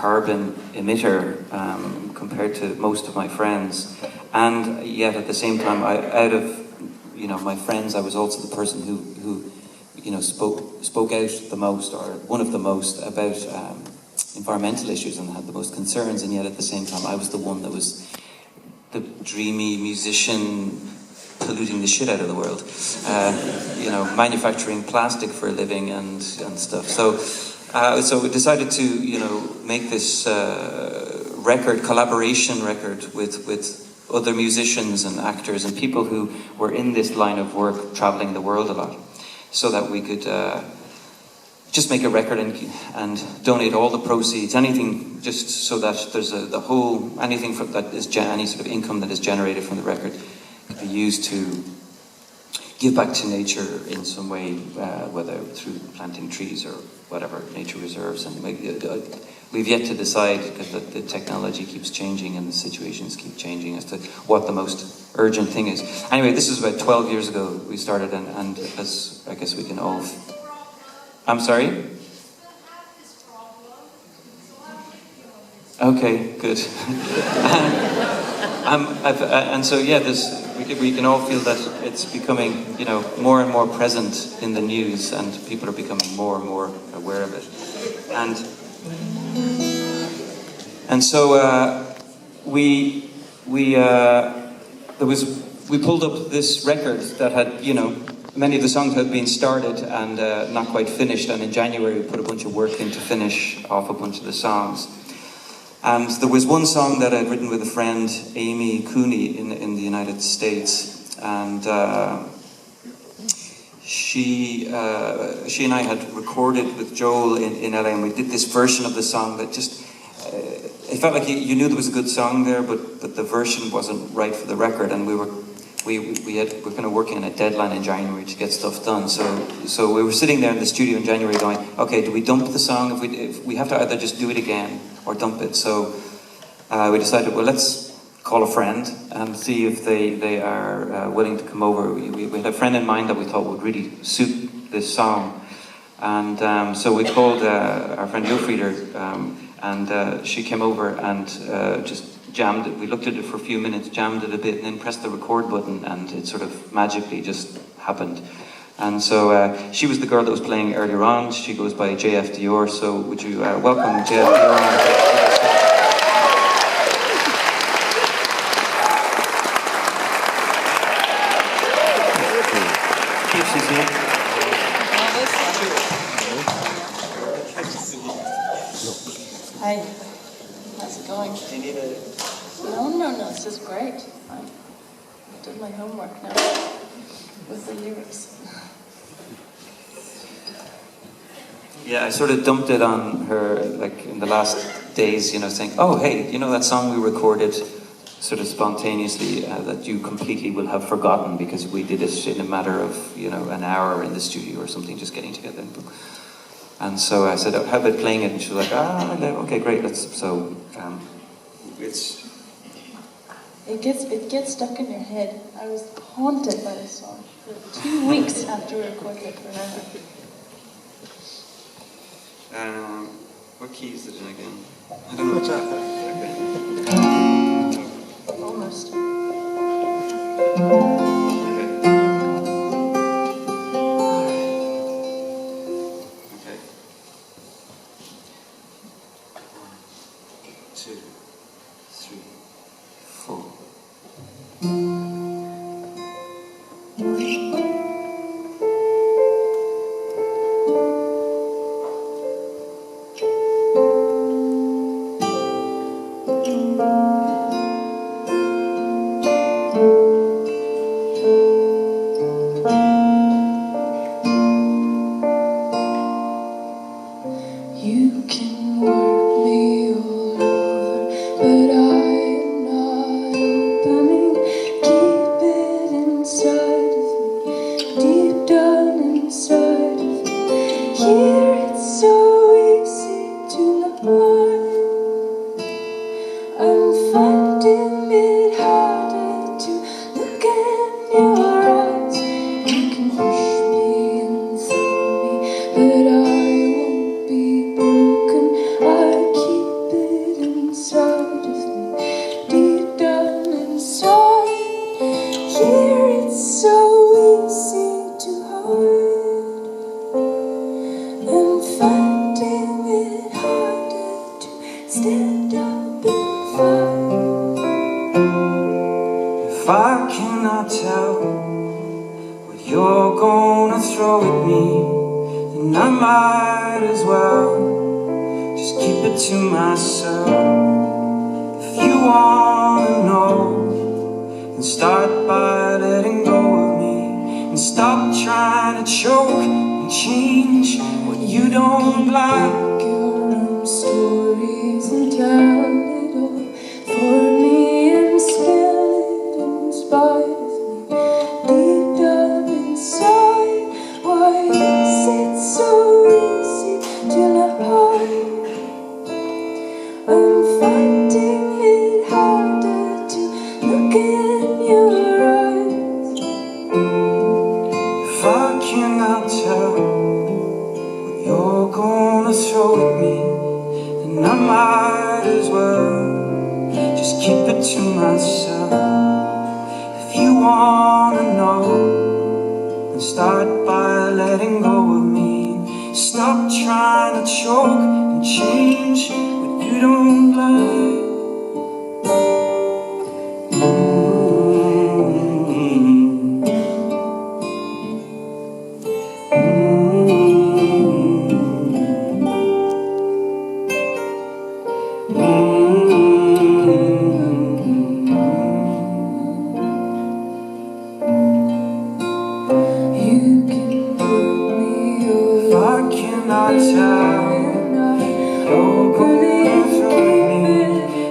carbon emitter compared to most of my friends, and yet at the same time, out of my friends, I was also the person who spoke out the most, or one of the most, about environmental issues and had the most concerns, and yet at the same time, I was the one that was the dreamy musician polluting the shit out of the world, manufacturing plastic for a living and stuff. So we decided to make this collaboration record with other musicians and actors and people who were in this line of work, traveling the world a lot, so that we could just make a record and donate all the proceeds, anything, just so that there's anything that is any sort of income that is generated from the record could be used to give back to nature in some way, whether through planting trees or whatever, nature reserves. And we've yet to decide, because the technology keeps changing and the situations keep changing, as to what the most urgent thing is. Anyway, this is about 12 years ago we started, and as I guess we can all... I'm sorry? Okay, good. And so, yeah, we can all feel that it's becoming, more and more present in the news, and people are becoming more and more aware of it. And so we pulled up this record that had, many of the songs had been started and not quite finished, and in January we put a bunch of work in to finish off a bunch of the songs. And there was one song that I'd written with a friend, Amy Cooney, in the United States, and she and I had recorded with Joel in LA, and we did this version of the song that just, it felt like you knew there was a good song there, but the version wasn't right for the record, and we were kind of working on a deadline in January to get stuff done. So we were sitting there in the studio in January going, okay, do we dump the song? If we have to either just do it again or dump it. So we decided, well, let's call a friend and see if they are willing to come over. We had a friend in mind that we thought would really suit this song. And so we called our friend Jofrieder, and she came over and just jammed it. We looked at it for a few minutes, jammed it a bit, and then pressed the record button, and it sort of magically just happened. And so she was the girl that was playing earlier on. She goes by JF Dior, so would you welcome JF Dior? She's here. Hi, how's it going? Do you need a... No, this is great. I did my homework now with the lyrics. Yeah, I sort of dumped it on her, like, in the last days, saying, oh, hey, that song we recorded sort of spontaneously that you completely will have forgotten because we did it in a matter of, an hour in the studio or something, just getting together. And so I said, how about playing it? And she was like, okay, great, so It gets stuck in your head. I was haunted by this song for 2 weeks after we recorded it forever. What key is it in again? I don't know. Almost. Okay. 1, 2, 3, 4. You can work me all over, but I am not opening. Keep it inside of me, deep down inside of me. Here it's so easy to lie. I'm finding it harder to look in your eyes. You can push me and throw me, but I won't be broken. I keep stand up and fight. If I cannot tell what you're gonna throw at me, then I might as well just keep it to myself. If you wanna know, then start by letting go of me, and stop trying to choke and change what you don't like. Your own stories and tell it all for me and spill it in spite of me. Deep down inside, why is it so easy to not hide? I'm finding it harder to look in your eyes. If I cannot tell what you're gonna throw at me, then I might as well just keep it to myself. If you wanna know, then start by letting go of me. Stop trying to choke and change what you don't like. You can put me If I cannot tell you're gonna throw me,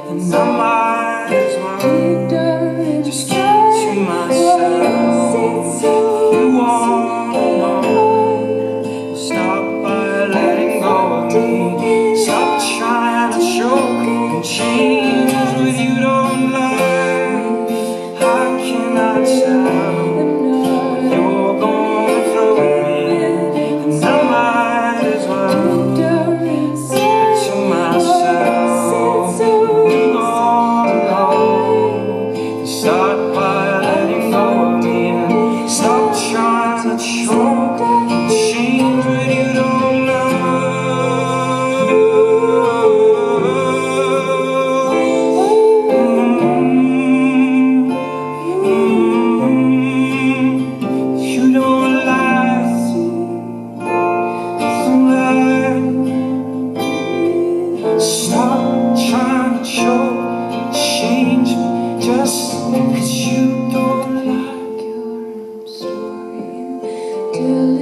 then I might as well just keep it to myself. If you wanna know, stop by letting go of me. Stop trying to choke and change what you don't like. How can I tell you're gonna throw at me, and I might as well keep it to myself. You gonna know, start by letting go of me, and stop trying to choke and change what you don't you don't lie, don't lie. Stop trying to choke, change me just 'cause you don't like. your own story and tell